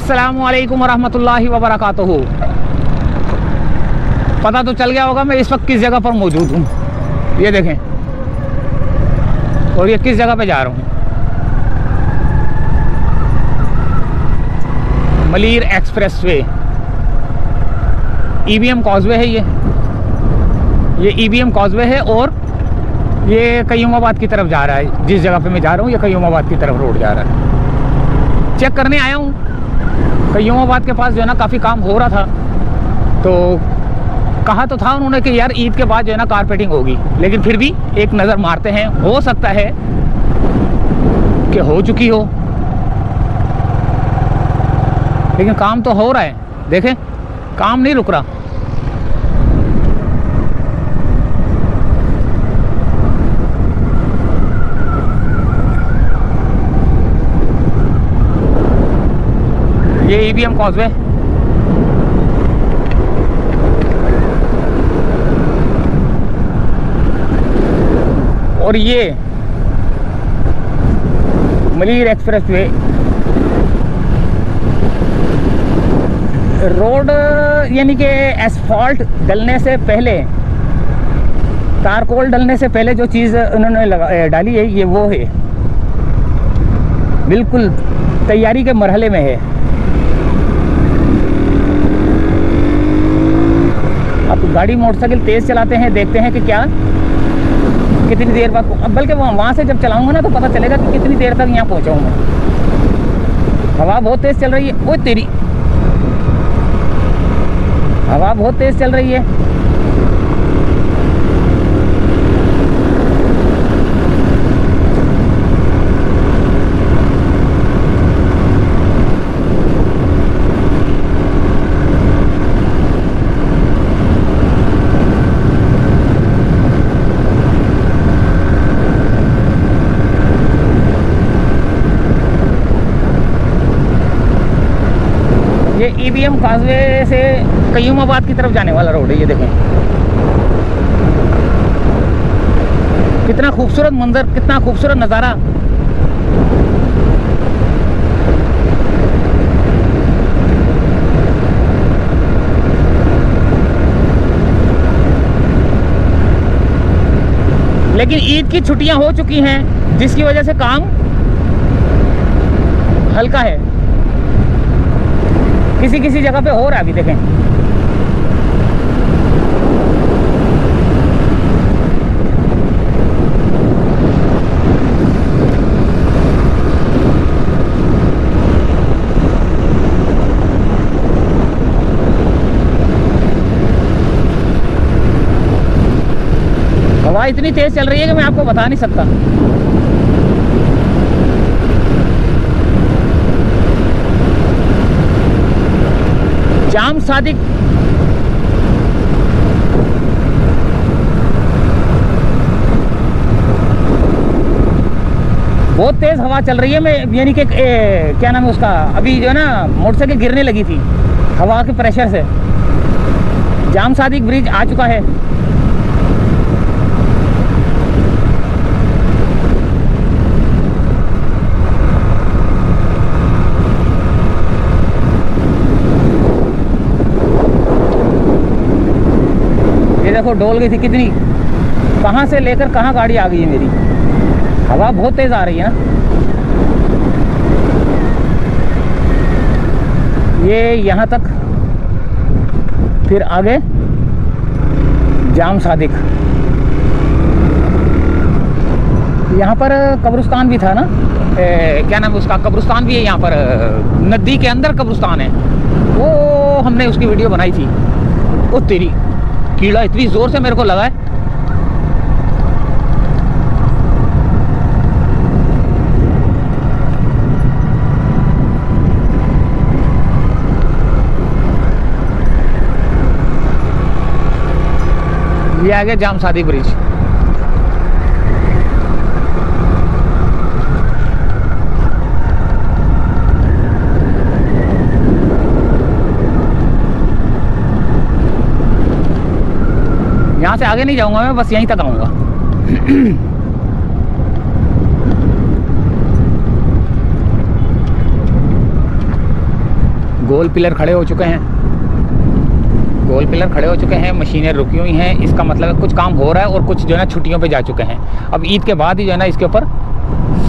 अस्सलामु अलैकुम वरहमतुल्लाहि वबरकातुहू। पता तो चल गया होगा मैं इस वक्त किस जगह पर मौजूद हूँ। ये देखें, और ये किस जगह पे जा रहा हूँ। मलीर एक्सप्रेसवे, ईबीएम कॉजवे है। ये ईबीएम कॉजवे है और ये कयूमाबाद की तरफ जा रहा है। जिस जगह पे मैं जा रहा हूँ ये कयूमाबाद की तरफ रोड जा रहा है। चेक करने आया हूँ। कयूमाबाद के पास जो है ना काफ़ी काम हो रहा था, तो कहा तो था उन्होंने कि यार ईद के बाद जो है ना कारपेटिंग होगी, लेकिन फिर भी एक नज़र मारते हैं, हो सकता है कि हो चुकी हो, लेकिन काम तो हो रहा है। देखें, काम नहीं रुक रहा। ये ईबीएम कॉजवे, और ये मलीर एक्सप्रेसवे रोड, यानी कि एसफॉल्ट डलने से पहले, तारकोल डलने से पहले जो चीज़ उन्होंने डाली है ये वो है, बिल्कुल तैयारी के मरहले में है। आप गाड़ी मोटरसाइकिल तेज़ चलाते हैं, देखते हैं कि क्या कितनी देर बाद, बल्कि वहाँ से जब चलाऊंगा ना तो पता चलेगा कि कितनी देर तक यहाँ पहुँचा हूँ मैं। हवा बहुत तेज़ चल रही है। ओए तेरी, हवा बहुत तेज़ चल रही है। ये ईबीएम काजवे से कयूमाबाद की तरफ जाने वाला रोड है। ये देखें कितना खूबसूरत मंजर, कितना खूबसूरत नज़ारा। लेकिन ईद की छुट्टियां हो चुकी हैं, जिसकी वजह से काम हल्का है। किसी किसी जगह पे हो रहा है। अभी देखें, हवा इतनी तेज चल रही है कि मैं आपको बता नहीं सकता। जाम सादिक, बहुत तेज हवा चल रही है। मैं यानी कि क्या नाम है उसका, अभी जो है ना मोटरसाइकिल गिरने लगी थी हवा के प्रेशर से। जाम सादिक ब्रिज आ चुका है। देखो डोल गई थी कितनी, कहाँ से लेकर कहाँ गाड़ी आ गई है मेरी। हवा बहुत तेज आ रही है ना। ये यहाँ तक, फिर आगे जाम सादिक। यहाँ पर कब्रिस्तान भी था ना, क्या नाम है उसका, कब्रिस्तान भी है यहाँ पर, नदी के अंदर कब्रिस्तान है। वो हमने उसकी वीडियो बनाई थी। ओ तेरी, कीड़ा इतनी जोर से मेरे को लगा है। ये आ गया जाम सादिक ब्रिज। यहाँ से आगे नहीं जाऊंगा मैं, बस यहीं तक आऊंगा। गोल पिलर खड़े हो चुके हैं, गोल पिलर खड़े हो चुके हैं, मशीनें रुकी हुई हैं। इसका मतलब है कुछ काम हो रहा है और कुछ जो है ना छुट्टियों पे जा चुके हैं। अब ईद के बाद ही जो है ना इसके ऊपर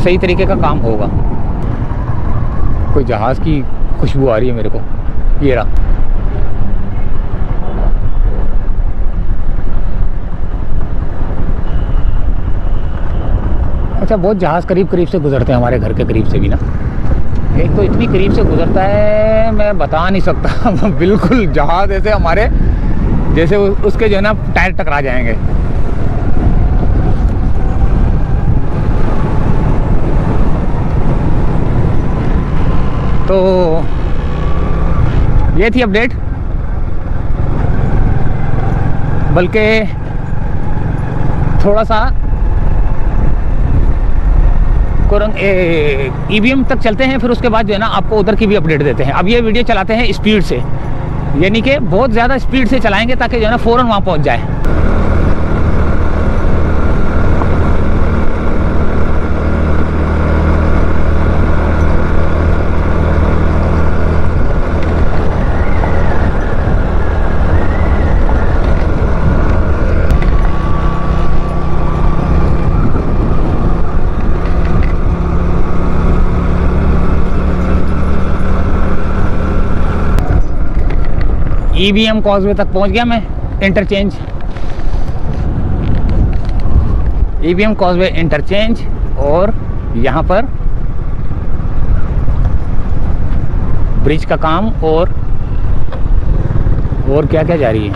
सही तरीके का काम होगा। कोई जहाज़ की खुशबू आ रही है मेरे को, ये रहा। अच्छा, बहुत जहाज़ करीब करीब से गुजरते हैं हमारे घर के करीब से भी ना। एक तो इतनी करीब से गुजरता है मैं बता नहीं सकता बिल्कुल जहाज़ ऐसे हमारे जैसे उसके जो है ना टायर टकरा जाएंगे। तो ये थी अपडेट, बल्कि थोड़ा सा ईवीएम तक चलते हैं, फिर उसके बाद जो है ना आपको उधर की भी अपडेट देते हैं। अब ये वीडियो चलाते हैं स्पीड से, यानी कि बहुत ज़्यादा स्पीड से चलाएंगे ताकि जो है ना फ़ौरन वहाँ पहुँच जाए। ईवीएम कॉजवे तक पहुंच गया मैं, इंटरचेंज, ईवीएम कॉजवे इंटरचेंज। और यहाँ पर ब्रिज का काम और क्या क्या जा रही है।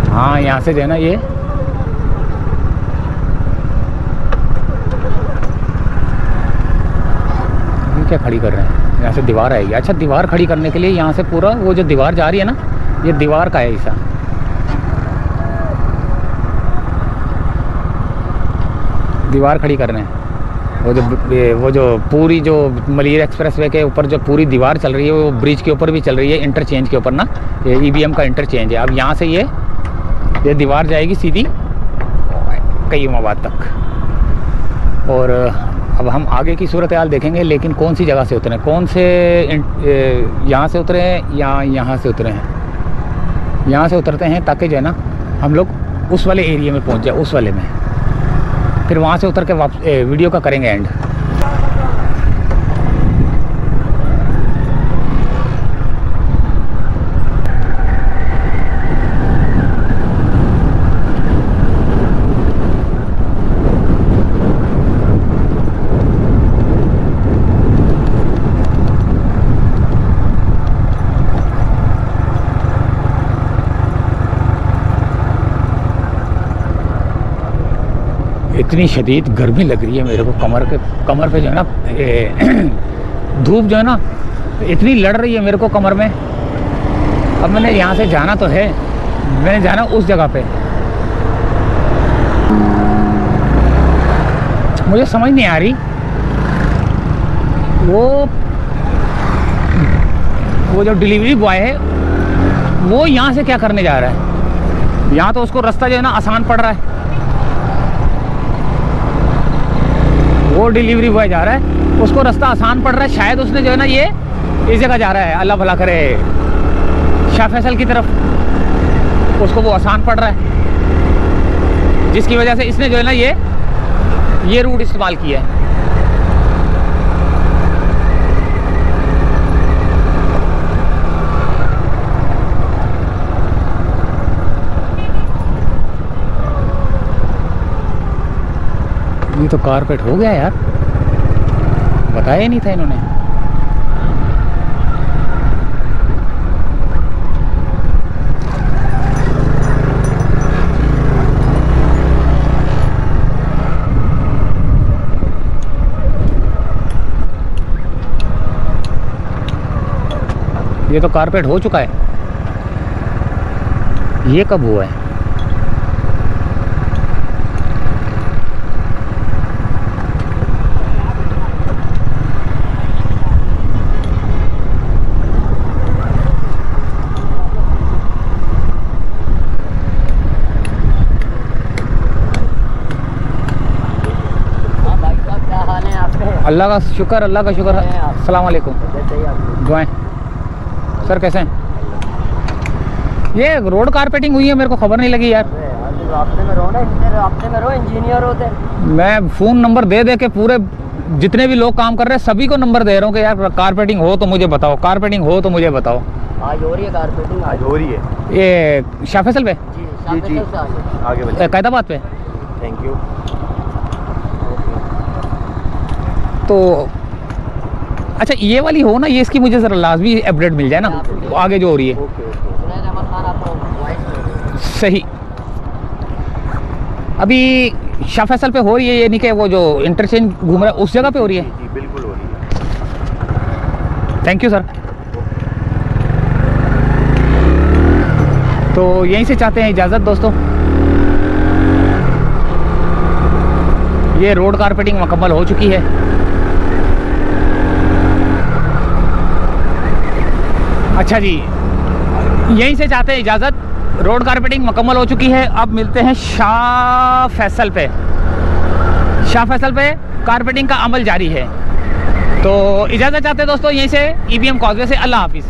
हाँ, यहाँ से जो है ना ये क्या खड़ी कर रहे हैं, यहाँ से दीवार आएगी। अच्छा, दीवार खड़ी करने के लिए यहाँ से पूरा वो जो दीवार जा रही है ना, ये दीवार का है हिस्सा। दीवार खड़ी कर रहे हैं। वो जो पूरी जो मलीर एक्सप्रेसवे के ऊपर जो पूरी दीवार चल रही है वो ब्रिज के ऊपर भी चल रही है, इंटरचेंज के ऊपर ना, ये ईवीएम का इंटरचेंज है। अब यहाँ से ये दीवार जाएगी सीधी कयूमाबाद तक। और अब हम आगे की सूरत हाल देखेंगे, लेकिन कौन सी जगह से उतरे, कौन से यहाँ से उतरे हैं या यहाँ से उतरे हैं। यहाँ से उतरते हैं ताकि जो है ना हम लोग उस वाले एरिया में पहुँच जाए, उस वाले में, फिर वहाँ से उतर के वापस वीडियो का करेंगे एंड। इतनी शदीद गर्मी लग रही है मेरे को, कमर पे जो है ना धूप जो है ना इतनी लड़ रही है मेरे को कमर में। अब मैंने यहाँ से जाना तो है, मैंने जाना उस जगह पे, मुझे समझ नहीं आ रही वो जो डिलीवरी बॉय है वो यहाँ से क्या करने जा रहा है। यहाँ तो उसको रास्ता जो है ना आसान पड़ रहा है, वो डिलीवरी बॉय जा रहा है उसको रास्ता आसान पड़ रहा है। शायद उसने जो है ना ये इस जगह जा रहा है, अल्लाह भला करे, शाह फैसल की तरफ, उसको वो आसान पड़ रहा है, जिसकी वजह से इसने जो है ना ये रूट इस्तेमाल किया है। ये तो कारपेट हो गया यार, बताया ही नहीं था इन्होंने। ये तो कारपेट हो चुका है, ये कब हुआ है? अल्लाह का शुक्र, अल्लाह का शुक्र। अस्सलाम वालेकुम। दुआएं। सर कैसे हैं? ये रोड कारपेटिंग हुई है, मेरे को खबर नहीं लगी यार। रास्ते में रहो ना, रास्ते में रहो, इंजीनियर होते। मैं फ़ोन नंबर दे दे के पूरे जितने भी लोग काम कर रहे हैं सभी को नंबर दे रहा हूँ कि यार कारपेटिंग हो तो मुझे बताओ, कारपेटिंग हो तो मुझे बताओ। आज हो रही है कारपेटिंग, आज हो रही है। ये शाह फैसल पे, जी आगे बढ़िए। कैदाबाद पे। Thank you. तो अच्छा ये वाली हो ना, ये इसकी मुझे ज़रा लाजमी अपडेट मिल जाए ना आगे जो हो रही है। सही। अभी शाह फैसल पे हो रही है, ये नहीं कि वो जो इंटरचेंज घूम रहा है उस जगह पे हो रही है? जी बिल्कुल हो रही है। Thank you sir. तो यहीं से चाहते हैं इजाज़त दोस्तों। ये रोड कारपेटिंग मुकम्मल हो चुकी है। अच्छा जी, यहीं से चाहते हैं इजाज़त। रोड कारपेटिंग मुकम्मल हो चुकी है। अब मिलते हैं शाह फैसल पे। शाह फैसल पे कारपेटिंग का अमल जारी है। तो इजाज़त चाहते हैं दोस्तों यहीं से EBM कॉजवे से। अल्लाह हाफिज़।